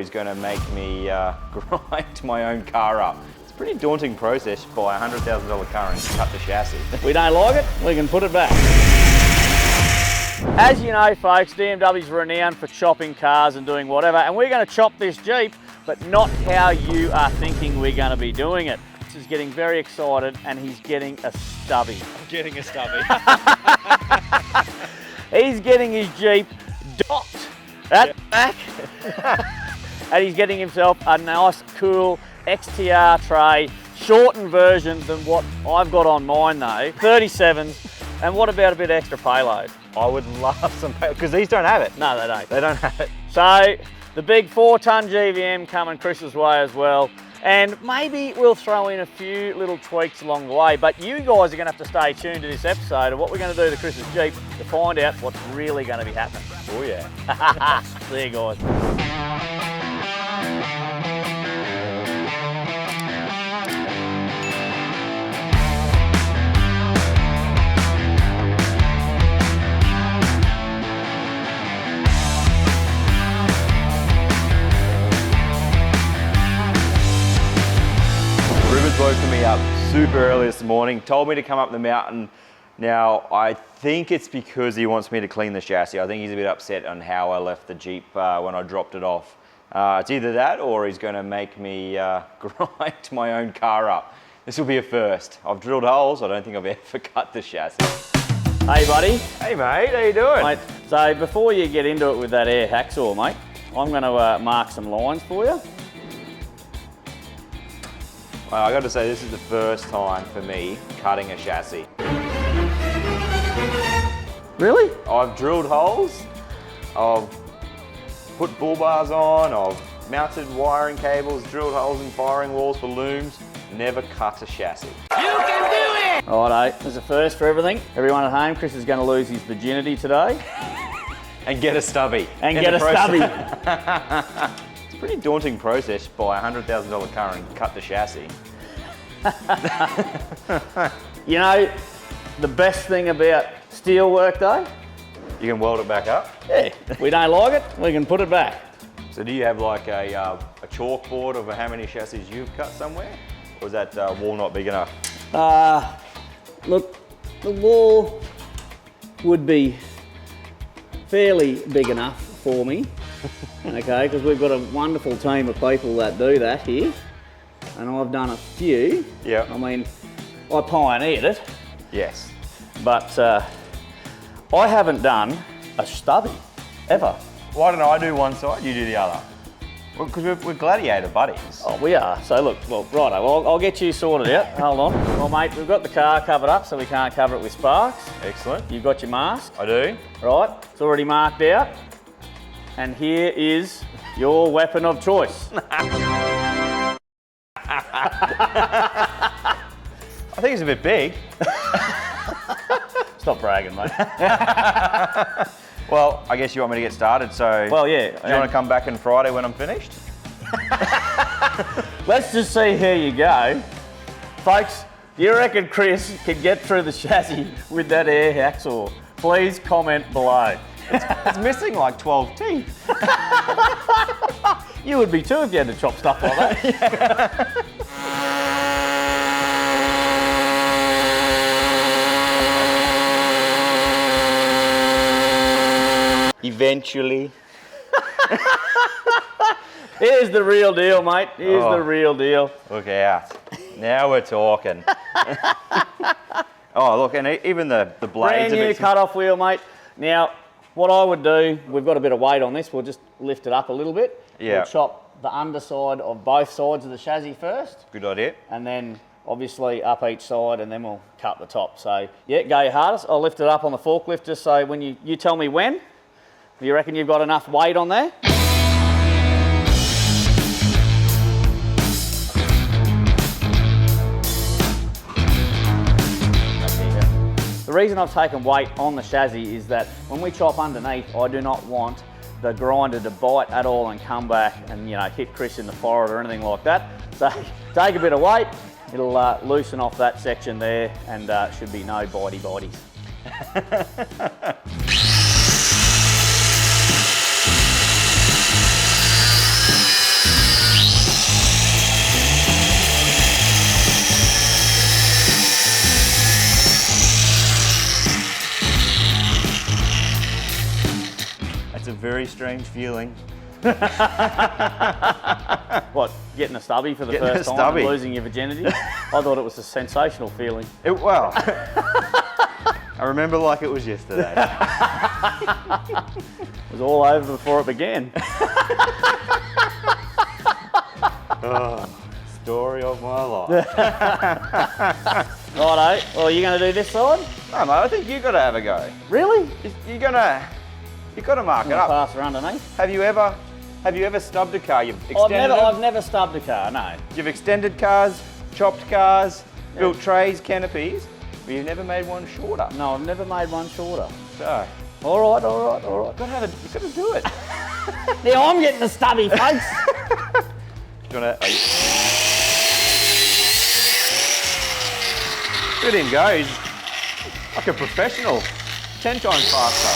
he's going to make me grind my own car up. It's a pretty daunting process to buy a $100,000 car and cut the chassis. We don't like it, we can put it back. As you know, folks, DMW's renowned for chopping cars and doing whatever, and we're going to chop this Jeep, but not how you are thinking we're going to be doing it. Chris is getting very excited, and he's getting a stubby. I'm getting a stubby. He's getting his Jeep docked at the back, and he's getting himself a nice, cool XTR tray, shortened version than what I've got on mine though, 37s, and what about a bit extra payload? I would love some payload, because these don't have it. No, they don't. They don't have it. So, the big 4-ton GVM coming Chris's way as well, and maybe we'll throw in a few little tweaks along the way, but you guys are going to have to stay tuned to this episode of what we're going to do to Chris's Jeep to find out what's really going to be happening. Oh yeah. See you guys. Reuben's woken me up super early this morning, told me to come up the mountain. Now, I think it's because he wants me to clean the chassis. I think he's a bit upset on how I left the Jeep when I dropped it off. It's either that or he's going to make me grind my own car up. This will be a first. I've drilled holes. I don't think I've ever cut the chassis. Hey buddy. Hey mate, how you doing? Mate, so before you get into it with that air hacksaw, mate, I'm going to mark some lines for you. Well, I got to say, this is the first time for me cutting a chassis. Really? I've drilled holes, I've put bull bars on, I've mounted wiring cables, drilled holes in firing walls for looms, never cut a chassis. You can do it! Righto, there's a first for everything. Everyone at home, Chris is going to lose his virginity today. And get a stubby. And get a stubby. It's a pretty daunting process to buy a $100,000 car and cut the chassis. You know, the best thing about steel work though? You can weld it back up? Yeah, we don't like it, we can put it back. So do you have like a chalkboard of how many chassis you've cut somewhere? Or is that wall not big enough? Look, the wall would be fairly big enough for me, okay, because we've got a wonderful team of people that do that here, and I've done a few. Yeah. I mean, I pioneered it. Yes. But I haven't done a stubby, ever. Why don't I do one side, you do the other? Well, because we're gladiator buddies. Oh, we are. So look, well, righto, well, I'll get you sorted out. Hold on. Well, mate, we've got the car covered up, so we can't cover it with sparks. Excellent. You've got your mask. I do. Right, it's already marked out. And here is your weapon of choice. I think it's a bit big. Stop bragging, mate. Well, I guess you want me to get started, so... Well, yeah. Do you want to come back on Friday when I'm finished? Let's just see how you go. Folks, do you reckon Chris can get through the chassis with that air hacksaw? Please comment below. It's missing like 12 teeth. You would be too if you had to chop stuff like that. Eventually. Here's the real deal, mate. Here's the real deal. Look out. Now we're talking. Oh, look, and even the blades... Brand new cut-off wheel, mate. Now, what I would do, we've got a bit of weight on this. We'll just lift it up a little bit. Yeah. We'll chop the underside of both sides of the chassis first. Good idea. And then, obviously, up each side, and then we'll cut the top. So, yeah, go your hardest. I'll lift it up on the forklift just so when you tell me when. You reckon you've got enough weight on there? The reason I've taken weight on the chassis is that when we chop underneath, I do not want the grinder to bite at all and come back and, you know, hit Chris in the forehead or anything like that. So take a bit of weight, it'll loosen off that section there, and should be no bitey bites. strange feeling. What, getting a stubby for the Getting a first time stubby. and losing your virginity? I thought it was a sensational feeling. Well, I remember like it was yesterday. It was all over before it began. Oh, story of my life. Righto, well, you going to do this side? No, mate, I think you've got to have a go. Really? You've got to mark it up. Pass her underneath. Have you ever stubbed a car? You've extended I've never stubbed a car, no. You've extended cars, chopped cars, built trays, canopies, but you've never made one shorter. No, I've never made one shorter. So, All right. you've got to do it. Now I'm getting the stubby, folks. Do you want to? Good in goes. Like a professional. 10 times faster.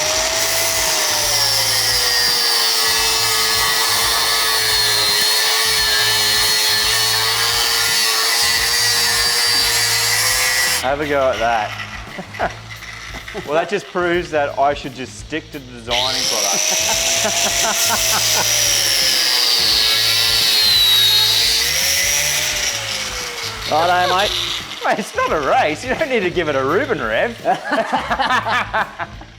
Have a go at that. Well, that just proves that I should just stick to designing products. Righto, mate. Mate, it's not a race. You don't need to give it a Reuben rev.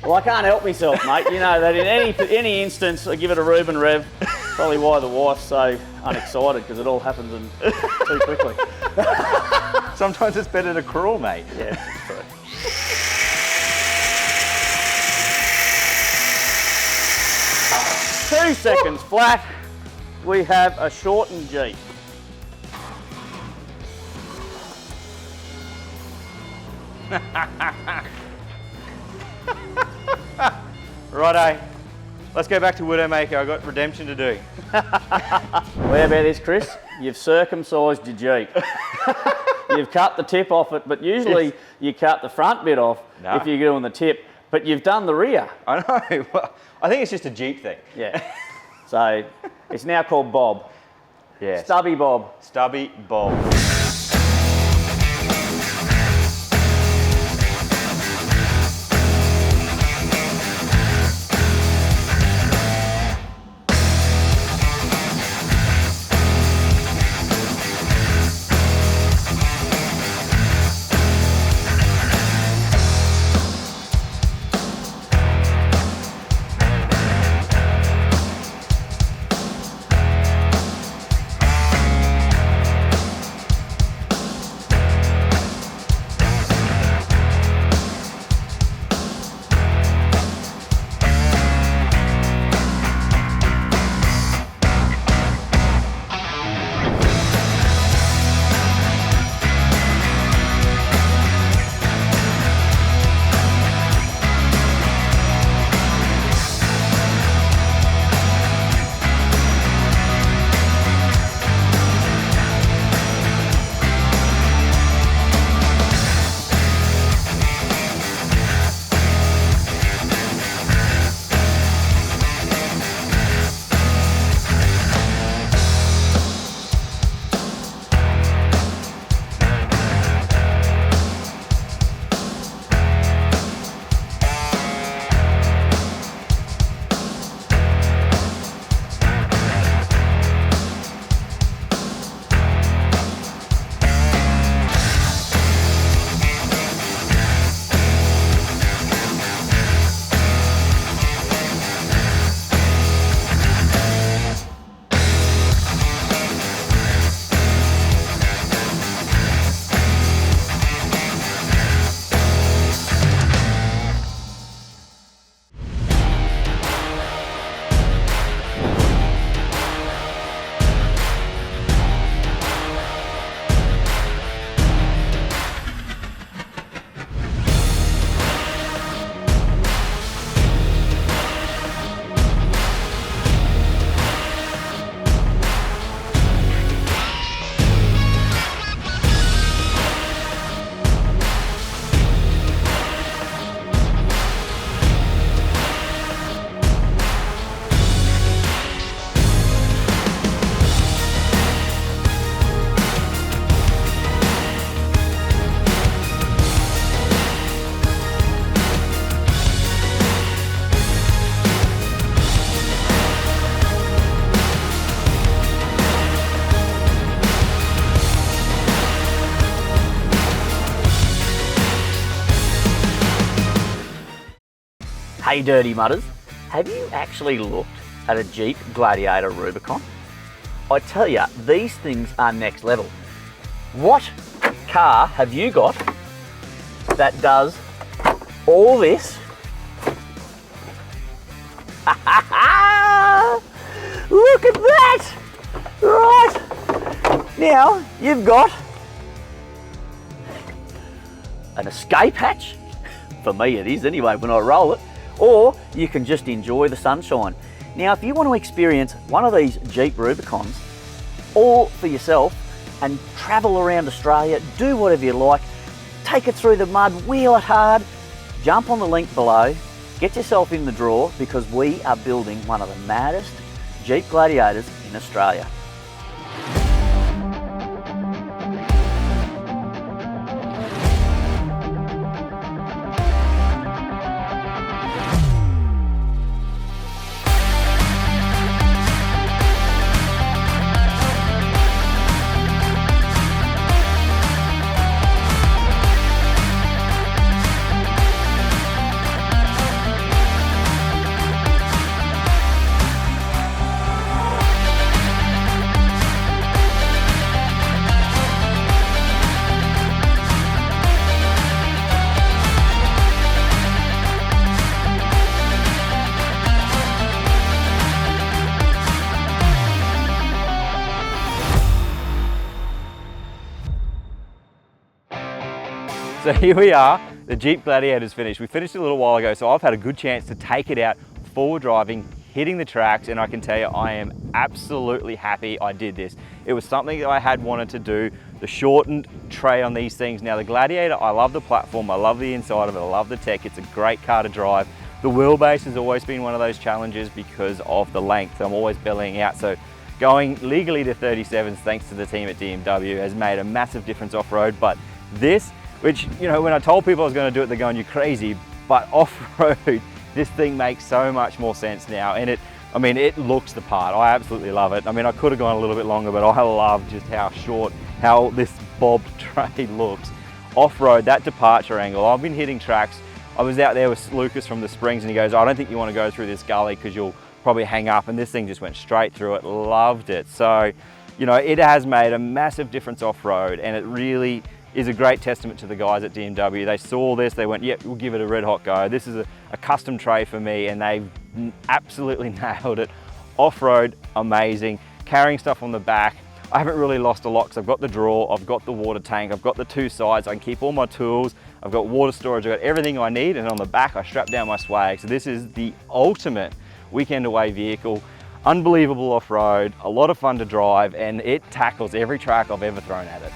Well, I can't help myself, mate. You know that in any instance, I give it a Reuben rev. Probably why the wife's so unexcited, because it all happens too quickly. Sometimes it's better to crawl, mate. Yeah, true. Two seconds flat. We have a shortened Jeep. Righto. Let's go back to Widowmaker. I've got redemption to do. Where about this, Chris? You've circumcised your Jeep. You've cut the tip off it, but usually you cut the front bit off if you're doing the tip, but you've done the rear. I know. Well, I think it's just a Jeep thing. Yeah. So it's now called Bob. Yeah. Stubby Bob. Stubby Bob. Hey Dirty Mudders, have you actually looked at a Jeep Gladiator Rubicon? I tell ya, these things are next level. What car have you got that does all this? Look at that! Right, now you've got an escape hatch. For me it is anyway when I roll it. Or you can just enjoy the sunshine. Now if you want to experience one of these Jeep Rubicons all for yourself and travel around Australia, do whatever you like, take it through the mud, wheel it hard, jump on the link below, get yourself in the draw because we are building one of the maddest Jeep Gladiators in Australia. So here we are, the Jeep Gladiator's finished. We finished it a little while ago, so I've had a good chance to take it out forward driving, hitting the tracks, and I can tell you I am absolutely happy I did this. It was something that I had wanted to do, the shortened tray on these things. Now the Gladiator, I love the platform, I love the inside of it, I love the tech, it's a great car to drive. The wheelbase has always been one of those challenges because of the length. I'm always bellying out, so going legally to 37s thanks to the team at 𝐷𝗢𝗍 has made a massive difference off-road, but this, which, you know, when I told people I was going to do it, they're going, you're crazy, but off-road, this thing makes so much more sense now, and it looks the part. I absolutely love it. I mean, I could have gone a little bit longer, but I love just how this bob tray looks. Off-road, that departure angle, I've been hitting tracks. I was out there with Lucas from the Springs and he goes, I don't think you want to go through this gully because you'll probably hang up, and this thing just went straight through it. Loved it. So, you know, it has made a massive difference off-road, and it really is a great testament to the guys at 𝐷𝗢𝗍. They saw this, they went, yep, we'll give it a red hot go. This is a custom tray for me, and they've absolutely nailed it. Off-road, amazing. Carrying stuff on the back, I haven't really lost a lot because I've got the drawer, I've got the water tank, I've got the two sides, I can keep all my tools, I've got water storage, I've got everything I need, and on the back I strap down my swag. So this is the ultimate weekend away vehicle. Unbelievable off-road, a lot of fun to drive, and it tackles every track I've ever thrown at it.